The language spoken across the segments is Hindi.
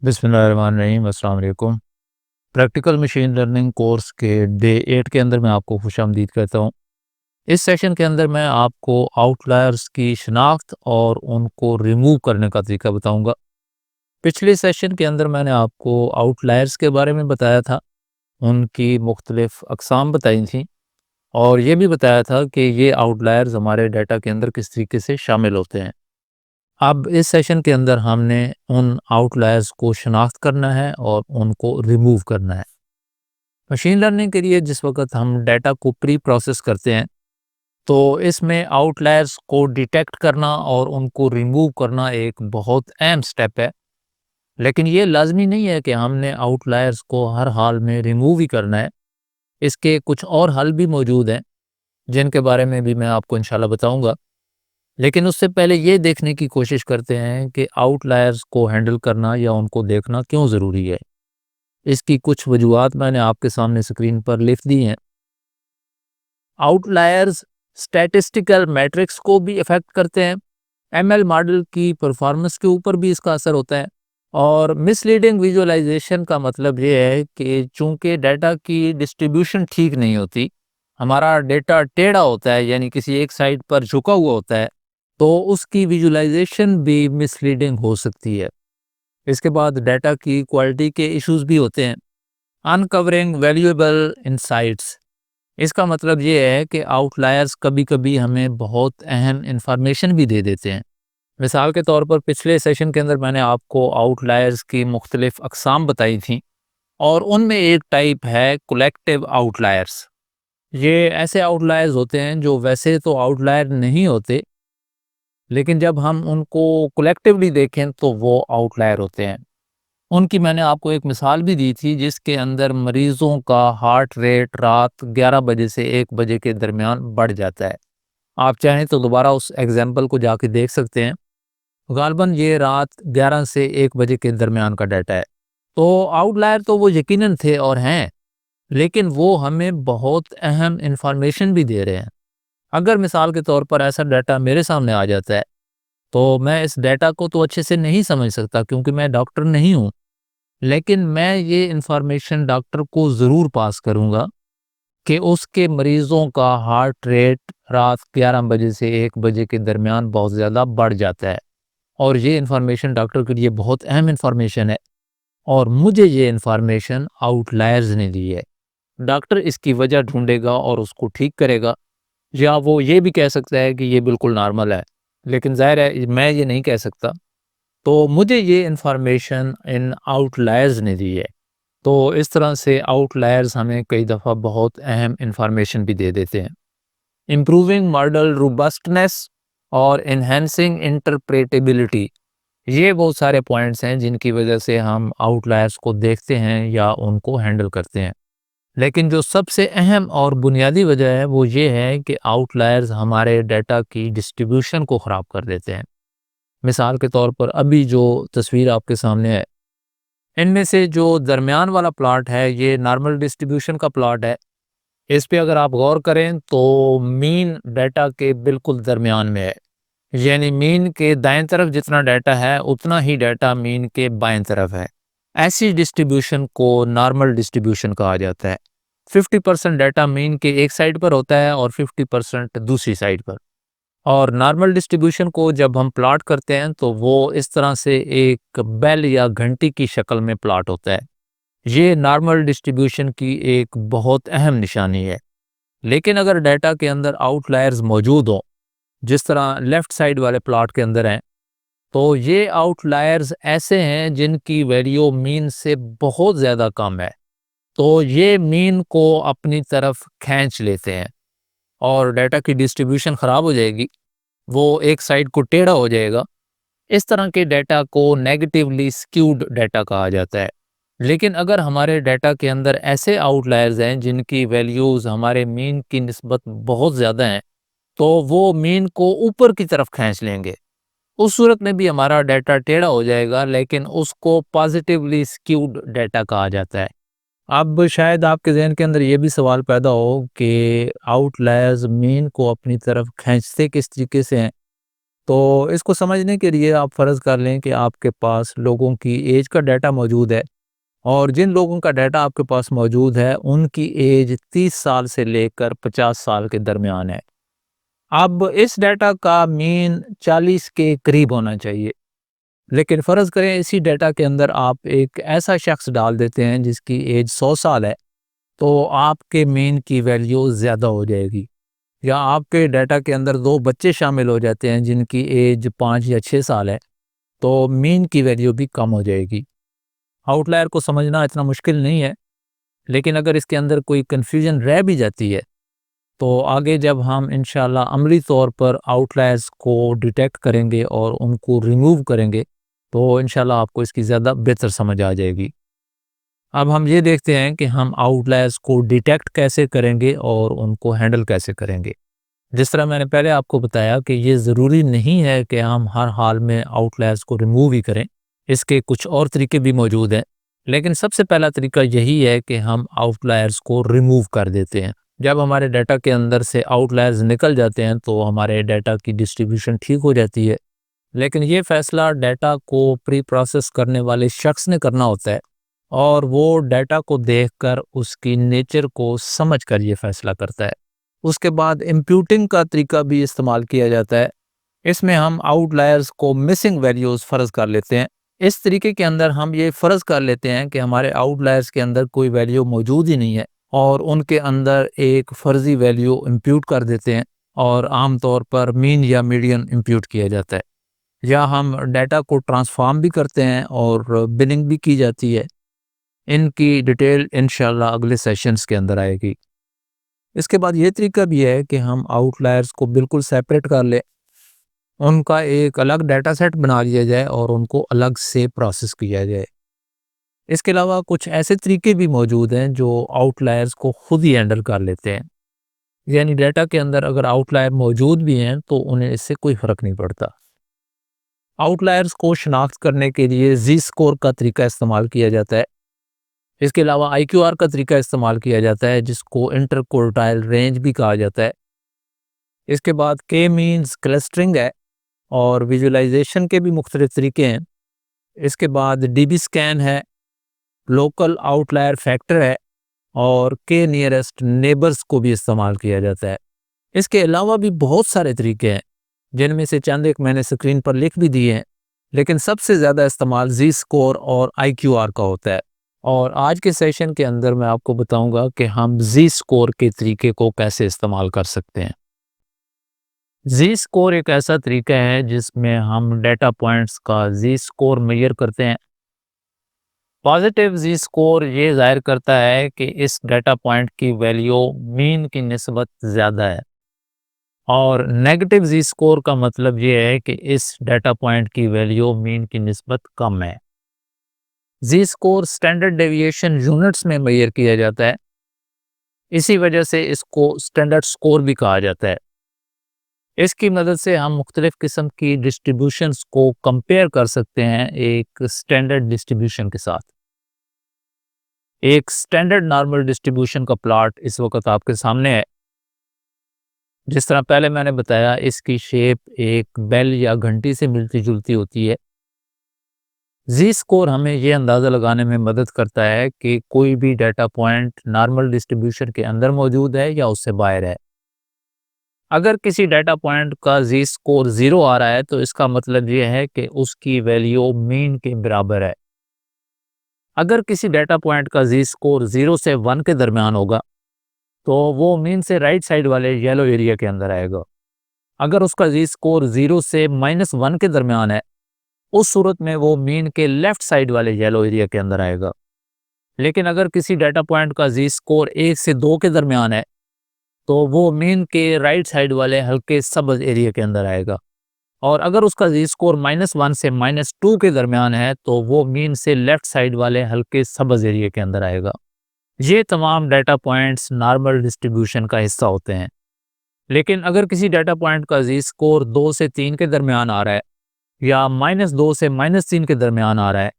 बिस्मिल्लाहिर्रहमानिर्रहीम अस्सलाम वालेकुम। प्रैक्टिकल मशीन लर्निंग कोर्स के डे 8 के अंदर मैं आपको खुशामदीद कहता हूँ। इस सेशन के अंदर मैं आपको आउटलायर्स की शिनाख्त और उनको रिमूव करने का तरीका बताऊंगा। पिछले सेशन के अंदर मैंने आपको आउटलायर्स के बारे में बताया था, उनकी मुख्तलिफ अक़साम बताई थी और ये भी बताया था कि ये आउटलायर्स हमारे डाटा के अंदर किस तरीके से शामिल होते हैं। अब इस सेशन के अंदर हमने उन आउटलायर्स को शनाख्त करना है और उनको रिमूव करना है। मशीन लर्निंग के लिए जिस वक़्त हम डाटा को प्री प्रोसेस करते हैं, तो इसमें आउटलायर्स को डिटेक्ट करना और उनको रिमूव करना एक बहुत अहम स्टेप है। लेकिन ये लाज़मी नहीं है कि हमने आउटलायर्स को हर हाल में रिमूव ही करना है। इसके कुछ और हल भी मौजूद हैं, जिनके बारे में भी मैं आपको इंशाल्लाह बताऊँगा। लेकिन उससे पहले ये देखने की कोशिश करते हैं कि आउटलायर्स को हैंडल करना या उनको देखना क्यों ज़रूरी है। इसकी कुछ वजूहात मैंने आपके सामने स्क्रीन पर लिख दी हैं। आउटलायर्स स्टैटिस्टिकल मैट्रिक्स को भी अफेक्ट करते हैं। एमएल मॉडल की परफॉर्मेंस के ऊपर भी इसका असर होता है। और मिसलीडिंग विजुअलाइजेशन का मतलब ये है कि चूंकि डाटा की डिस्ट्रीब्यूशन ठीक नहीं होती, हमारा डेटा टेढ़ा होता है यानी किसी एक साइड पर झुका हुआ होता है, तो उसकी विजुअलाइजेशन भी मिसलीडिंग हो सकती है। इसके बाद डाटा की क्वालिटी के इश्यूज भी होते हैं। अनकवरिंग वैल्यूएबल इनसाइट्स, इसका मतलब ये है कि आउटलायर्स कभी-कभी हमें बहुत अहम इंफॉर्मेशन भी दे देते हैं। मिसाल के तौर पर पिछले सेशन के अंदर मैंने आपको आउटलायर्स की मुख्तलिफ अक़साम बताई थी और उनमें एक टाइप है कलेक्टिव आउटलायर्स। ये ऐसे आउटलायर्स होते हैं जो वैसे तो आउटलायर नहीं होते, लेकिन जब हम उनको कलेक्टिवली देखें तो वो आउटलायर होते हैं। उनकी मैंने आपको एक मिसाल भी दी थी जिसके अंदर मरीज़ों का हार्ट रेट रात 11 बजे से 1 बजे के दरमियान बढ़ जाता है। आप चाहें तो दोबारा उस एग्ज़ाम्पल को जाके देख सकते हैं। गालबन ये रात 11 से 1 बजे के दरमियान का डाटा है। तो आउटलायर तो वो यकीनन थे और हैं, लेकिन वो हमें बहुत अहम इन्फॉर्मेशन भी दे रहे हैं। अगर मिसाल के तौर पर ऐसा डाटा मेरे सामने आ जाता है, तो मैं इस डाटा को तो अच्छे से नहीं समझ सकता क्योंकि मैं डॉक्टर नहीं हूँ। लेकिन मैं ये इन्फॉर्मेशन डॉक्टर को ज़रूर पास करूँगा कि उसके मरीज़ों का हार्ट रेट रात 11 बजे से 1 बजे के दरमियान बहुत ज़्यादा बढ़ जाता है और ये इन्फॉर्मेशन डॉक्टर के लिए बहुत अहम इन्फॉर्मेशन है और मुझे ये इन्फॉर्मेशन आउटलायर्स ने दी है। डॉक्टर इसकी वजह ढूँढेगा और उसको ठीक करेगा, या वो ये भी कह सकता है कि ये बिल्कुल नॉर्मल है, लेकिन ज़ाहिर है मैं ये नहीं कह सकता। तो मुझे ये इन्फॉर्मेशन इन आउटलायर्स ने दी है। तो इस तरह से आउटलायर्स हमें कई दफ़ा बहुत अहम इन्फॉर्मेशन भी दे देते हैं। इम्प्रूविंग मॉडल रोबस्टनेस और एनहांसिंग इंटरप्रेटेबिलिटी, ये बहुत सारे पॉइंट्स हैं जिनकी वजह से हम आउटलायर्स को देखते हैं या उनको हैंडल करते हैं। लेकिन जो सबसे अहम और बुनियादी वजह है वो ये है कि आउटलायर्स हमारे डाटा की डिस्ट्रीब्यूशन को ख़राब कर देते हैं। मिसाल के तौर पर अभी जो तस्वीर आपके सामने है, इनमें से जो दरमियान वाला प्लॉट है ये नॉर्मल डिस्ट्रीब्यूशन का प्लॉट है। इस पे अगर आप गौर करें तो मीन डाटा के बिल्कुल दरमियान में है, यानी मीन के दाएं तरफ जितना डाटा है उतना ही डाटा मीन के बाएं तरफ है। ऐसी डिस्ट्रीब्यूशन को नॉर्मल डिस्ट्रीब्यूशन कहा जाता है। 50% डाटा मीन के एक साइड पर होता है और 50% दूसरी साइड पर। और नॉर्मल डिस्ट्रीब्यूशन को जब हम प्लॉट करते हैं तो वो इस तरह से एक बेल या घंटी की शक्ल में प्लॉट होता है। ये नॉर्मल डिस्ट्रीब्यूशन की एक बहुत अहम निशानी है। लेकिन अगर डाटा के अंदर आउटलायर्स मौजूद हों, जिस तरह लेफ्ट साइड वाले प्लॉट के अंदर हैं, तो ये आउटलायर्स ऐसे हैं जिनकी वैल्यू मीन से बहुत ज़्यादा कम है। तो ये मीन को अपनी तरफ खींच लेते हैं और डाटा की डिस्ट्रीब्यूशन ख़राब हो जाएगी, वो एक साइड को टेढ़ा हो जाएगा। इस तरह के डाटा को नेगेटिवली स्क्यूड डाटा कहा जाता है। लेकिन अगर हमारे डाटा के अंदर ऐसे आउटलायर्स हैं जिनकी वैल्यूज़ हमारे मीन की निस्बत बहुत ज़्यादा हैं, तो वो मीन को ऊपर की तरफ खींच लेंगे। उस सूरत में भी हमारा डाटा टेढ़ा हो जाएगा, लेकिन उसको पॉजिटिवली स्क्यूड डाटा कहा जाता है। अब शायद आपके ज़हन के अंदर ये भी सवाल पैदा हो कि आउटलायर्स मीन को अपनी तरफ खींचते किस तरीके से हैं? तो इसको समझने के लिए आप फ़र्ज़ कर लें कि आपके पास लोगों की एज का डाटा मौजूद है और जिन लोगों का डाटा आपके पास मौजूद है, उनकी एज 30 साल से लेकर 50 साल के दरमियान है। अब इस डाटा का मीन 40 के करीब होना चाहिए। लेकिन फ़र्ज़ करें इसी डाटा के अंदर आप एक ऐसा शख्स डाल देते हैं जिसकी एज 100 साल है, तो आपके मीन की वैल्यू ज़्यादा हो जाएगी। या आपके डाटा के अंदर 2 बच्चे शामिल हो जाते हैं जिनकी एज 5 या 6 साल है, तो मीन की वैल्यू भी कम हो जाएगी। आउटलायर को समझना इतना मुश्किल नहीं है, लेकिन अगर इसके अंदर कोई कन्फ्यूजन रह भी जाती है, तो आगे जब हम इंशाल्लाह अमली तौर पर आउटलायर्स को डिटेक्ट करेंगे और उनको रिमूव करेंगे, तो इंशाल्लाह आपको इसकी ज़्यादा बेहतर समझ आ जाएगी। अब हम ये देखते हैं कि हम आउटलायर्स को डिटेक्ट कैसे करेंगे और उनको हैंडल कैसे करेंगे। जिस तरह मैंने पहले आपको बताया कि ये ज़रूरी नहीं है कि हम हर हाल में आउटलायर्स को रिमूव ही करें, इसके कुछ और तरीके भी मौजूद हैं। लेकिन सबसे पहला तरीका यही है कि हम आउटलायर्स को रिमूव कर देते हैं। जब हमारे डाटा के अंदर से आउटलायर्स निकल जाते हैं तो हमारे डाटा की डिस्ट्रीब्यूशन ठीक हो जाती है। लेकिन ये फ़ैसला डाटा को प्री प्रोसेस करने वाले शख्स ने करना होता है और वो डाटा को देखकर उसकी नेचर को समझकर ये फ़ैसला करता है। उसके बाद इम्प्यूटिंग का तरीका भी इस्तेमाल किया जाता है। इसमें हम आउटलायर्स को मिसिंग वैल्यूज़ फ़र्ज़ कर लेते हैं। इस तरीके के अंदर हम ये फ़र्ज़ कर लेते हैं कि हमारे आउटलायर्स के अंदर कोई वैल्यू मौजूद ही नहीं है और उनके अंदर एक फ़र्ज़ी वैल्यू इम्प्यूट कर देते हैं और आम तौर पर मीन या मीडियन इम्प्यूट किया जाता है। या हम डाटा को ट्रांसफ़ॉर्म भी करते हैं और बिलिंग भी की जाती है। इनकी डिटेल इंशाल्लाह अगले सेशंस के अंदर आएगी। इसके बाद ये तरीका भी है कि हम आउटलायर्स को बिल्कुल सेपरेट कर लें, उनका एक अलग डाटा सेट बना लिया जाए और उनको अलग से प्रोसेस किया जाए। इसके अलावा कुछ ऐसे तरीके भी मौजूद हैं जो आउटलायर्स को खुद ही हैंडल कर लेते हैं। यानी डाटा के अंदर अगर आउटलायर मौजूद भी हैं तो उन्हें इससे कोई फ़र्क नहीं पड़ता। आउटलायर्स को शनाख्त करने के लिए जी स्कोर का तरीका इस्तेमाल किया जाता है। इसके अलावा आईक्यूआर का तरीका इस्तेमाल किया जाता है जिसको इंटर क्वार्टाइल रेंज भी कहा जाता है। इसके बाद के मीन्स क्लस्टरिंग है और विजुअलाइजेशन के भी मुख्तलिफ तरीके हैं। इसके बाद डीबी स्कैन है, लोकल आउटलायर फैक्टर है और के नियरेस्ट नेबर्स को भी इस्तेमाल किया जाता है। इसके अलावा भी बहुत सारे तरीके हैं जिनमें से चंद एक मैंने स्क्रीन पर लिख भी दिए हैं, लेकिन सबसे ज़्यादा इस्तेमाल जी स्कोर और आईक्यूआर का होता है। और आज के सेशन के अंदर मैं आपको बताऊंगा कि हम जी स्कोर के तरीके को कैसे इस्तेमाल कर सकते हैं। जी स्कोर एक ऐसा तरीका है जिसमें हम डेटा पॉइंट्स का जी स्कोर मेजर करते हैं। पॉजिटिव जी स्कोर ये ज़ाहिर करता है कि इस डेटा पॉइंट की वैल्यू मीन की निस्बत ज़्यादा है और नेगेटिव जी स्कोर का मतलब ये है कि इस डेटा पॉइंट की वैल्यू मीन की निस्बत कम है। जी स्कोर स्टैंडर्ड डेविएशन यूनिट्स में मेजर किया जाता है, इसी वजह से इसको स्टैंडर्ड स्कोर भी कहा जाता है। इसकी मदद से हम मुख्तलिफ किस्म की डिस्ट्रीब्यूशंस को कंपेयर कर सकते हैं एक स्टैंडर्ड डिस्ट्रीब्यूशन के साथ। एक स्टैंडर्ड नॉर्मल डिस्ट्रीब्यूशन का प्लॉट इस वक्त आपके सामने है। जिस तरह पहले मैंने बताया, इसकी शेप एक बेल या घंटी से मिलती जुलती होती है। जी स्कोर हमें यह अंदाज़ा लगाने में मदद करता है कि कोई भी डाटा पॉइंट नॉर्मल डिस्ट्रीब्यूशन के अंदर मौजूद है या उससे बाहर है। अगर किसी डाटा पॉइंट का जी स्कोर 0 आ रहा है तो इसका मतलब ये है कि उसकी वैल्यू मीन के बराबर है। अगर किसी डाटा पॉइंट का जी स्कोर 0 से 1 के दरमियान होगा तो वो मीन से राइट साइड वाले येलो एरिया के अंदर आएगा। अगर उसका जी स्कोर 0 से -1 के दरमियान है, उस सूरत में वो मीन के लेफ्ट साइड वाले येलो एरिया के अंदर आएगा। लेकिन अगर किसी डाटा पॉइंट का जी स्कोर 1 से 2 के दरमियान है तो वो मीन के राइट साइड वाले हल्के सब्ज एरिया के अंदर आएगा। और अगर उसका जी स्कोर -1 से -2 के दरमियान है तो वो मीन से लेफ्ट साइड वाले हल्के सब्ज एरिया के अंदर आएगा। ये तमाम डाटा पॉइंट्स नॉर्मल डिस्ट्रीब्यूशन का हिस्सा होते हैं। लेकिन अगर किसी डाटा पॉइंट का जी स्कोर 2 से 3 के दरमियान आ रहा है या -2 से -3 के दरमियान आ रहा है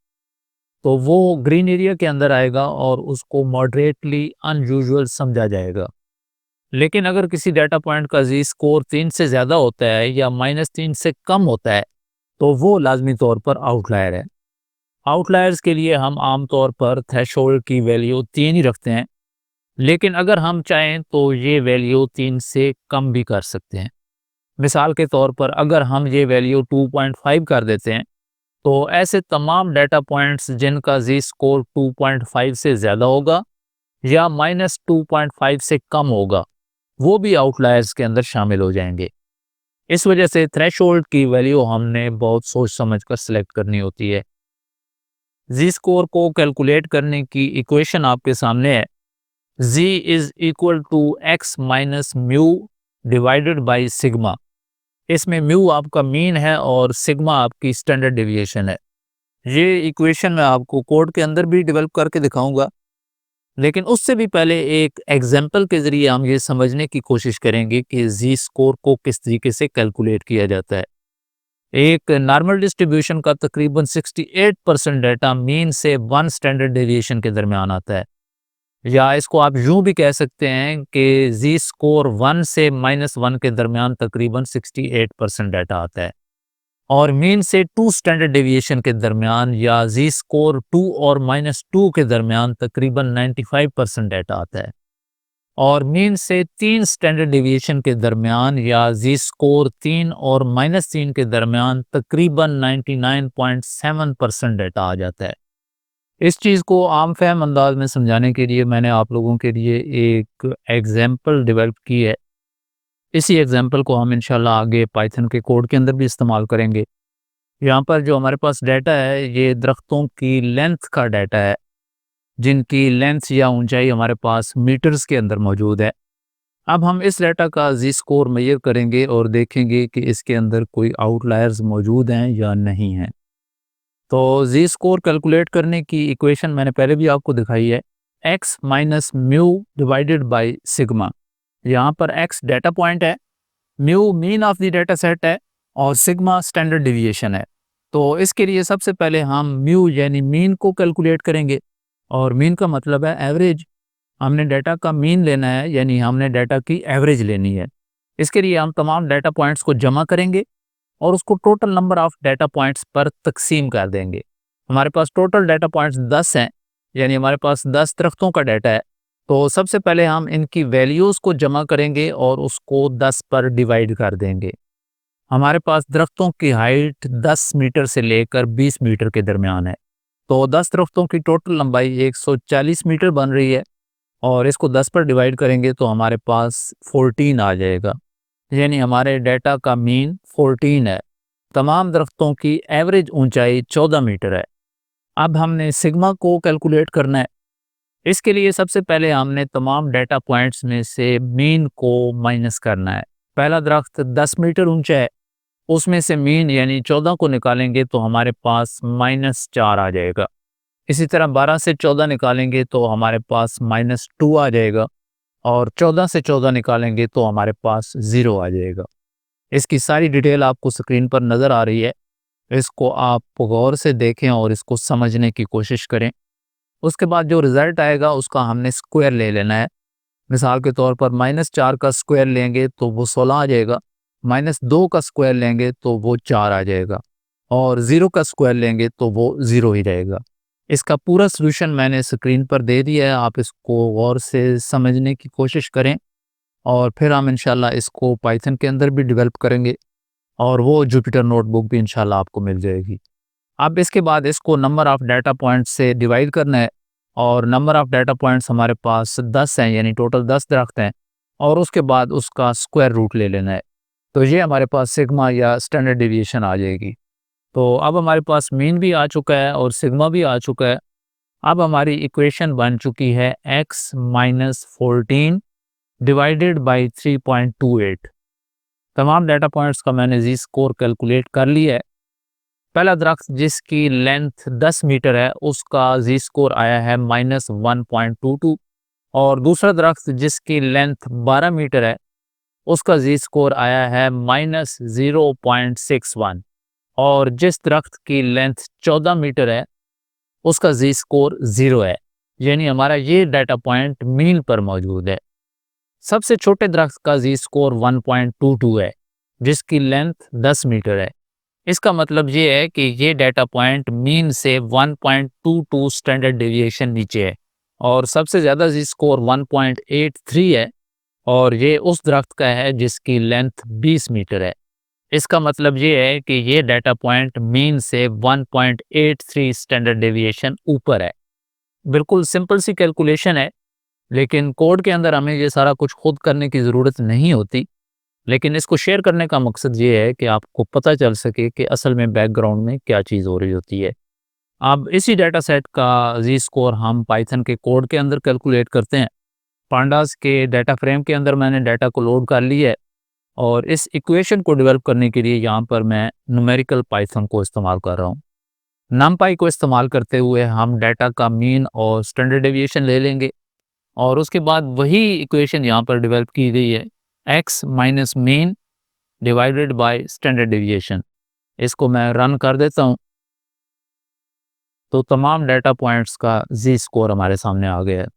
तो वो ग्रीन एरिया के अंदर आएगा और उसको मॉडरेटली अनयूजुअल समझा जाएगा। लेकिन अगर किसी डाटा पॉइंट का जी स्कोर 3 से ज़्यादा होता है या -3 से कम होता है, तो वो लाजमी तौर पर आउटलायर है। आउटलायर्स के लिए हम आमतौर पर थ्रेशोल्ड की वैल्यू 3 ही रखते हैं, लेकिन अगर हम चाहें तो ये वैल्यू 3 से कम भी कर सकते हैं। मिसाल के तौर पर अगर हम ये वैल्यू 2.5 कर देते हैं, तो ऐसे तमाम डाटा पॉइंट्स जिनका जी स्कोर 2.5 से ज़्यादा होगा या -2.5 से कम होगा, वो भी आउटलायर्स के अंदर शामिल हो जाएंगे। इस वजह से थ्रेशोल्ड की वैल्यू हमने बहुत सोच समझ कर सिलेक्ट करनी होती है। जी स्कोर को कैलकुलेट करने की इक्वेशन आपके सामने है। Z is equal to X minus mu divided by sigma. इसमें म्यू आपका मीन है और सिग्मा आपकी स्टैंडर्ड डेविएशन है। ये इक्वेशन मैं आपको कोड के अंदर भी डेवलप करके दिखाऊंगा, लेकिन उससे भी पहले एक एग्जाम्पल के ज़रिए हम ये समझने की कोशिश करेंगे कि जी स्कोर को किस तरीके से कैलकुलेट किया जाता है। एक नॉर्मल डिस्ट्रीब्यूशन का तकरीबन 68% डाटा मीन से 1 स्टैंडर्ड डेविएशन के दरमियान आता है, या इसको आप यूं भी कह सकते हैं कि जी स्कोर 1 से -1 के दरमियान तकरीबन 68% डाटा आता है, और मीन से 2 स्टैंडर्ड डेविएशन के दरमियान या जी स्कोर 2 और -2 के दरमियान तकरीबन 95% डाटा आता है, और मीन से 3 स्टैंडर्ड डेविएशन के दरमियान या जी स्कोर 3 और -3 के दरमियान तकरीबन 99.7% डाटा आ जाता है। इस चीज़ को आम फहम अंदाज में समझाने के लिए मैंने आप लोगों के लिए एक एग्जाम्पल डेवलप की है। इसी एग्जाम्पल को हम इंशाल्लाह आगे पाइथन के कोड के अंदर भी इस्तेमाल करेंगे। यहाँ पर जो हमारे पास डाटा है, ये दरख्तों की लेंथ का डाटा है, जिनकी लेंथ या ऊंचाई हमारे पास मीटर्स के अंदर मौजूद है। अब हम इस डाटा का जी स्कोर मेजर करेंगे और देखेंगे कि इसके अंदर कोई आउटलायर्स मौजूद हैं या नहीं हैं। तो जी स्कोर कैलकुलेट करने की इक्वेशन मैंने पहले भी आपको दिखाई है, x minus mu divided by sigma. यहाँ पर एक्स डाटा पॉइंट है, mu mean of the data set है, और सिग्मा स्टैंडर्ड डिविएशन है। तो इसके लिए सबसे पहले हम म्यू यानी मीन को कैलकुलेट करेंगे, और मीन का मतलब है एवरेज। हमने डाटा का मीन लेना है, यानी हमने डाटा की एवरेज लेनी है। इसके लिए हम तमाम डाटा पॉइंट्स को जमा करेंगे और उसको total number of data points पर तकसीम कर देंगे। हमारे पास टोटल डाटा पॉइंट्स 10 हैं, यानी हमारे पास 10 दरख्तों का डाटा है। तो सबसे पहले हम इनकी वैल्यूज़ को जमा करेंगे और उसको 10 पर डिवाइड कर देंगे। हमारे पास दरख्तों की हाइट 10 मीटर से लेकर 20 मीटर के दरमियान है। तो 10 दरख्तों की टोटल लंबाई 140 मीटर बन रही है, और इसको 10 पर डिवाइड करेंगे तो हमारे पास 14 आ जाएगा, यानी हमारे डाटा का मीन 14 है। तमाम दरख्तों की एवरेज ऊंचाई 14 मीटर है। अब हमने सिग्मा को कैलकुलेट करना है। इसके लिए सबसे पहले हमने तमाम डाटा पॉइंट्स में से मीन को माइनस करना है। पहला दरख्त 10 मीटर ऊंचा है, उसमें से मीन यानी 14 को निकालेंगे तो हमारे पास -4 आ जाएगा। इसी तरह 12 से 14 निकालेंगे तो हमारे पास -2 आ जाएगा, और 14 से 14 निकालेंगे तो हमारे पास 0 आ जाएगा। इसकी सारी डिटेल आपको स्क्रीन पर नज़र आ रही है। इसको आप गौर से देखें और इसको समझने की कोशिश करें। उसके बाद जो रिज़ल्ट आएगा उसका हमने स्क्वायर ले लेना है। मिसाल के तौर पर -4 का स्क्वायर लेंगे तो वो 16 आ जाएगा, -2 का स्क्वायर लेंगे तो वो 4 आ जाएगा, और 0 का स्क्वायर लेंगे तो वो 0 ही रहेगा। इसका पूरा सॉल्यूशन मैंने स्क्रीन पर दे दिया है, आप इसको गौर से समझने की कोशिश करें, और फिर हम इंशाल्लाह इसको पाइथन के अंदर भी डेवलप करेंगे, और वो जुपिटर नोटबुक भी इंशाल्लाह आपको मिल जाएगी। अब इसके बाद इसको नंबर ऑफ़ डाटा पॉइंट्स से डिवाइड करना है, और नंबर ऑफ़ डाटा पॉइंट्स हमारे पास 10 हैं, यानी टोटल 10 दरख्त हैं, और उसके बाद उसका स्क्वायर रूट ले लेना है। तो ये हमारे पास सिग्मा या स्टैंडर्ड डेविएशन आ जाएगी। तो अब हमारे पास मीन भी आ चुका है और सिग्मा भी आ चुका है। अब हमारी इक्वेशन बन चुकी है एक्स माइनस 14 डिवाइडेड बाई 3.28। तमाम डाटा पॉइंट्स का मैंने जी स्कोर कैलकुलेट कर लिया है। पहला दरख्त जिसकी लेंथ 10 मीटर है उसका जी स्कोर आया है -1.22, और दूसरा दरख्त जिसकी लेंथ 12 मीटर है उसका जी स्कोर आया है -0.61, और जिस दरख्त की लेंथ 14 मीटर है उसका जी स्कोर 0 है, यानी हमारा ये डाटा पॉइंट मीन पर मौजूद है। सबसे छोटे दरख्त का जी स्कोर 1.22 है, जिसकी लेंथ 10 मीटर है। इसका मतलब ये है कि ये डाटा पॉइंट मीन से 1.22 स्टैंडर्ड डेविएशन नीचे है, और सबसे ज़्यादा जी स्कोर 1.83 है, और ये उस दरख्त का है जिसकी लेंथ 20 मीटर है। इसका मतलब ये है कि ये डाटा पॉइंट मीन से 1.83 स्टैंडर्ड डेविएशन ऊपर है। बिल्कुल सिंपल सी कैलकुलेशन है, लेकिन कोड के अंदर हमें ये सारा कुछ खुद करने की ज़रूरत नहीं होती। लेकिन इसको शेयर करने का मकसद ये है कि आपको पता चल सके कि असल में बैकग्राउंड में क्या चीज़ हो रही होती है। अब इसी डाटा सेट का जी स्कोर हम पाइथन के कोड के अंदर कैलकुलेट करते हैं। पांडास के डाटा फ्रेम के अंदर मैंने डाटा को लोड कर लिया है, और इस इक्वेशन को डेवलप करने के लिए यहाँ पर मैं न्यूमेरिकल पाइथन को इस्तेमाल कर रहा हूँ। नमपाई को इस्तेमाल करते हुए हम डाटा का मीन और स्टैंडर्ड डेविएशन ले लेंगे, और उसके बाद वही इक्वेशन यहाँ पर डेवलप की गई है, x minus mean divided by standard deviation. इसको मैं रन कर देता हूँ, तो तमाम डाटा पॉइंट्स का जी स्कोर हमारे सामने आ गया है।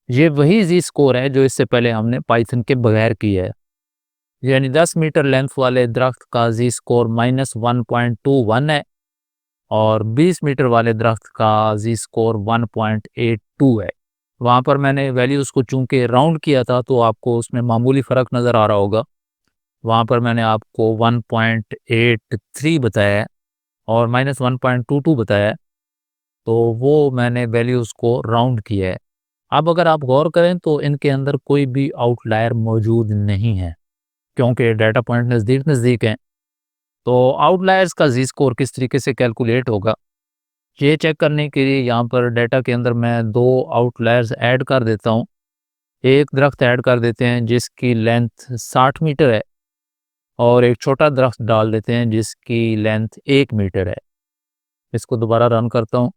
ये वही जी स्कोर है जो इससे पहले हमने पाइथन के बगैर किया है। यानी 10 मीटर लेंथ वाले दरख्त का जी स्कोर -1.21 है, और 20 मीटर वाले दरख्त का जी स्कोर 1.82 है। वहाँ पर मैंने वैल्यूज़ को चूंकि राउंड किया था, तो आपको उसमें मामूली फ़र्क नज़र आ रहा होगा। वहाँ पर मैंने आपको 1.83 बताया है और -1.22 बताया है, तो वो मैंने वैल्यूज़ को राउंड किया है। अब अगर आप गौर करें तो इनके अंदर कोई भी आउटलायर मौजूद नहीं है, क्योंकि डाटा पॉइंट नज़दीक नज़दीक हैं। तो आउटलायर्स का जी स्कोर किस तरीके से कैलकुलेट होगा, ये चेक करने के लिए यहाँ पर डाटा के अंदर मैं 2 आउटलायर्स ऐड कर देता हूँ। एक दरख्त ऐड कर देते हैं जिसकी लेंथ 60 मीटर है, और एक छोटा दरख्त डाल देते हैं जिसकी लेंथ 1 मीटर है। इसको दोबारा रन करता हूँ,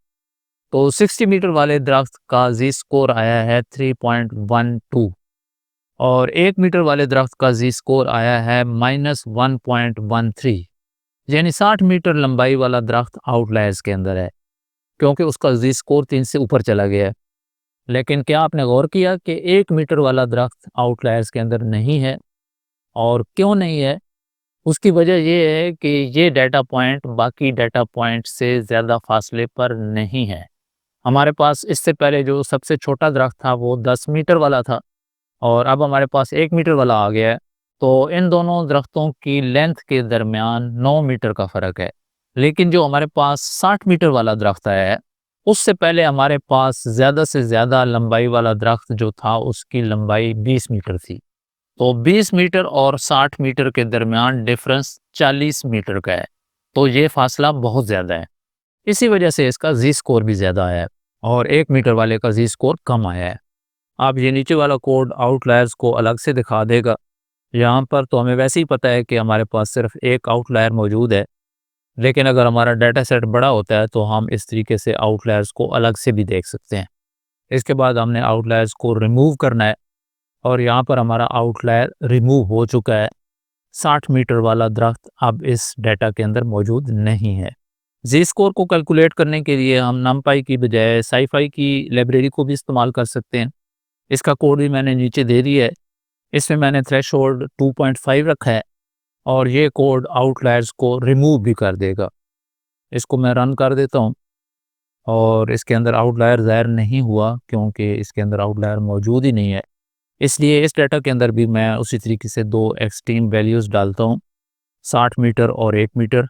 तो 60 मीटर वाले दरख्त का जी स्कोर आया है 3.12, और 1 मीटर वाले दरख्त का जी स्कोर आया है -1.13। यानी 60 मीटर लंबाई वाला दरख्त आउटलायर्स के अंदर है, क्योंकि उसका जी स्कोर 3 से ऊपर चला गया है। लेकिन क्या आपने गौर किया कि 1 मीटर वाला दरख्त आउटलायर्स के अंदर नहीं है? और क्यों नहीं है? उसकी वजह ये है कि ये डाटा पॉइंट बाकी डाटा पॉइंट से ज़्यादा फासले पर नहीं है। हमारे पास इससे पहले जो सबसे छोटा दरख्त था वो 10 मीटर वाला था, और अब हमारे पास 1 मीटर वाला आ गया है। तो इन दोनों दरख्तों की लेंथ के दरमियान 9 मीटर का फ़र्क है। लेकिन जो हमारे पास 60 मीटर वाला दरख्त आया है, उससे पहले हमारे पास ज़्यादा से ज़्यादा लंबाई वाला दरख्त जो था उसकी लंबाई 20 मीटर थी। तो 20 मीटर और 60 मीटर के दरमियान डिफरेंस 40 मीटर का है। तो ये फासला बहुत ज़्यादा है। इसी वजह से इसका जी स्कोर भी ज़्यादा आया है, और 1 मीटर वाले का जी स्कोर कम आया है। अब ये नीचे वाला कोड आउटलायर्स को अलग से दिखा देगा। यहाँ पर तो हमें वैसे ही पता है कि हमारे पास सिर्फ एक आउटलायर मौजूद है, लेकिन अगर हमारा डाटा सेट बड़ा होता है तो हम इस तरीके से आउटलायर्स को अलग से भी देख सकते हैं। इसके बाद हमने आउटलायर्स को रिमूव करना है, और यहाँ पर हमारा आउटलायर रिमूव हो चुका है। 60 मीटर वाला दरख्त अब इस डाटा के अंदर मौजूद नहीं है। जी स्कोर को कैलकुलेट करने के लिए हम नमपाई की बजाय साइफाई की लाइब्रेरी को भी इस्तेमाल कर सकते हैं। इसका कोड भी मैंने नीचे दे दिया है। इसमें मैंने थ्रेशोल्ड 2.5 रखा है, और ये कोड आउटलायर्स को रिमूव भी कर देगा। इसको मैं रन कर देता हूँ, और इसके अंदर आउटलायर ज़ाहिर नहीं हुआ क्योंकि इसके अंदर आउटलायर मौजूद ही नहीं है। इसलिए इस डाटा के अंदर भी मैं उसी तरीके से 2 एक्सट्रीम वैल्यूज़ डालता हूँ, 60 मीटर और 1 मीटर।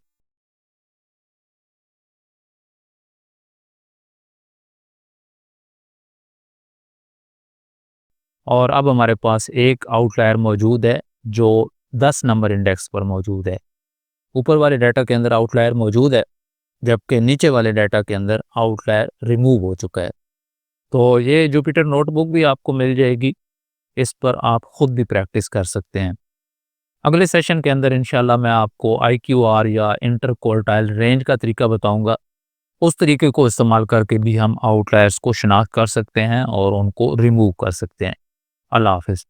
और अब हमारे पास एक आउटलायर मौजूद है जो 10 नंबर इंडेक्स पर मौजूद है। ऊपर वाले डाटा के अंदर आउटलायर मौजूद है, जबकि नीचे वाले डाटा के अंदर आउटलायर रिमूव हो चुका है। तो ये जुपिटर नोटबुक भी आपको मिल जाएगी, इस पर आप खुद भी प्रैक्टिस कर सकते हैं। अगले सेशन के अंदर इंशाल्लाह मैं आपको IQR या इंटर क्वार्टाइल रेंज का तरीका बताऊंगा। उस तरीके को इस्तेमाल करके भी हम आउटलायर्स को शिनाख्त कर सकते हैं और उनको रिमूव कर सकते हैं। अल्लाह हाफ़िज़।